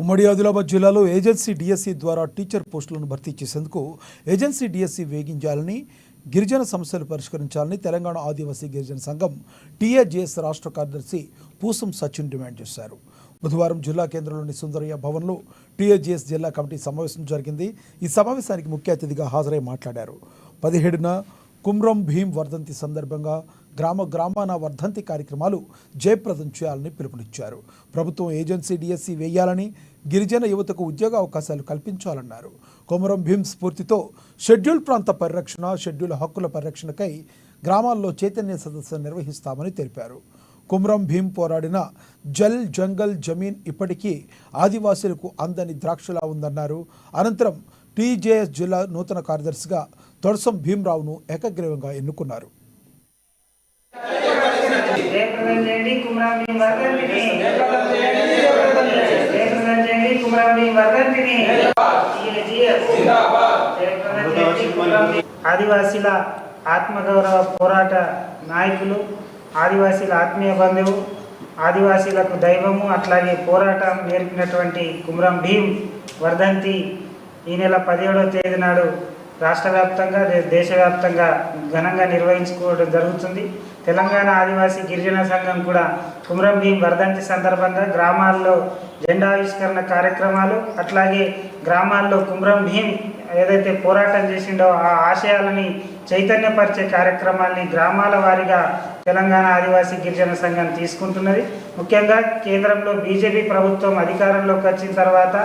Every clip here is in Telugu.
ఉమ్మడి ఆదిలాబాద్ జిల్లాలో ఏజెన్సీ డిఎస్సి ద్వారా టీచర్ పోస్టులను భర్తీ చేసేందుకు ఏజెన్సీ డిఎస్సి వేగించాలని, గిరిజన సమస్యలు పరిష్కరించాలని తెలంగాణ ఆదివాసీ గిరిజన సంఘం టీఏజేఎస్ రాష్ట్ర కార్యదర్శి పూసం సచిన్ డిమాండ్ చేశారు. బుధవారం జిల్లా కేంద్రంలోని సుందరయ్య భవన్లో టీఏజేఎస్ జిల్లా కమిటీ సమావేశం జరిగింది. ఈ సమావేశానికి ముఖ్య అతిథిగా హాజరై మాట్లాడారు. 17న కుమ్రం భీం వర్ధంతి సందర్భంగా గ్రామాన వర్ధంతి కార్యక్రమాలు జయప్రదం చేయాలని పిలుపునిచ్చారు. ప్రభుత్వం ఏజెన్సీ డిఎస్సి వేయాలని, గిరిజన యువతకు ఉద్యోగ అవకాశాలు కల్పించాలన్నారు. కుమ్రం భీం స్ఫూర్తితో షెడ్యూల్ ప్రాంత పరిరక్షణ, షెడ్యూల్ హక్కుల పరిరక్షణకై గ్రామాల్లో చైతన్య సదస్సు నిర్వహిస్తామని తెలిపారు. కుమ్రం భీం పోరాడిన జల్ జంగల్ జమీన్ ఇప్పటికీ ఆదివాసీలకు అందని ద్రాక్షలా ఉందన్నారు. అనంతరం టీజేఎస్ జిల్లా నూతన కార్యదర్శిగా తొడసం భీమరావును ఏకగ్రీవంగా ఎన్నుకున్నారు. ఆదివాసీల ఆత్మగౌరవ పోరాట నాయకులు, ఆదివాసీల ఆత్మీయ బంధువు, ఆదివాసీలకు దైవము, అట్లాగే పోరాటం నేర్పినటువంటి కుమ్రం భీం వర్ధంతి ఈ నెల 17వ తేదీ నాడు రాష్ట్ర వ్యాప్తంగా, దేశవ్యాప్తంగా ఘనంగా నిర్వహించుకోవడం జరుగుతుంది. తెలంగాణ ఆదివాసీ గిరిజన సంఘం కూడా కుమ్రం భీం వర్ధంతి సందర్భంగా గ్రామాల్లో జెండావిష్కరణ కార్యక్రమాలు, అట్లాగే గ్రామాల్లో కుమ్రం భీం ఏదైతే పోరాటం చేసిండో ఆ ఆశయాలని చైతన్యపరిచే కార్యక్రమాల్ని గ్రామాల వారీగా తెలంగాణ ఆదివాసీ గిరిజన సంఘం తీసుకుంటున్నది. ముఖ్యంగా కేంద్రంలో బీజేపీ ప్రభుత్వం అధికారంలోకి వచ్చిన తర్వాత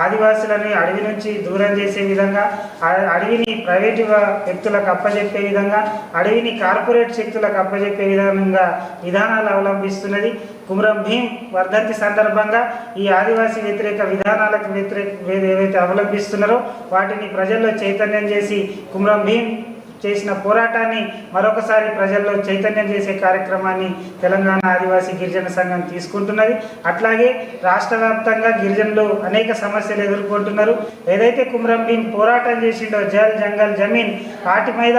ఆదివాసులని అడవి నుంచి దూరం చేసే విధంగా, అడవిని ప్రైవేటు వ్యక్తులకు అప్పజెప్పే విధంగా, అడవిని కార్పొరేట్ శక్తులకు అప్పజెప్పే విధంగా విధానాలు అవలంబిస్తున్నది. కుమ్రం భీం వర్ధంతి సందర్భంగా ఈ ఆదివాసీ వ్యతిరేక విధానాలకు ఏవైతే అవలంబిస్తున్నారో వాటిని ప్రజల్లో చైతన్యం చేసి కుమ్రం భీం చేసిన పోరాటాన్ని మరొకసారి ప్రజల్లో చైతన్యం చేసే కార్యక్రమాన్ని తెలంగాణ ఆదివాసీ గిరిజన సంఘం తీసుకుంటున్నది. అట్లాగే రాష్ట్ర వ్యాప్తంగా గిరిజనులు అనేక సమస్యలు ఎదుర్కొంటున్నారు. ఏదైతే కుమ్రం భీం పోరాటం చేసిండో జల్ జంగల్ జమీన్, వాటి మీద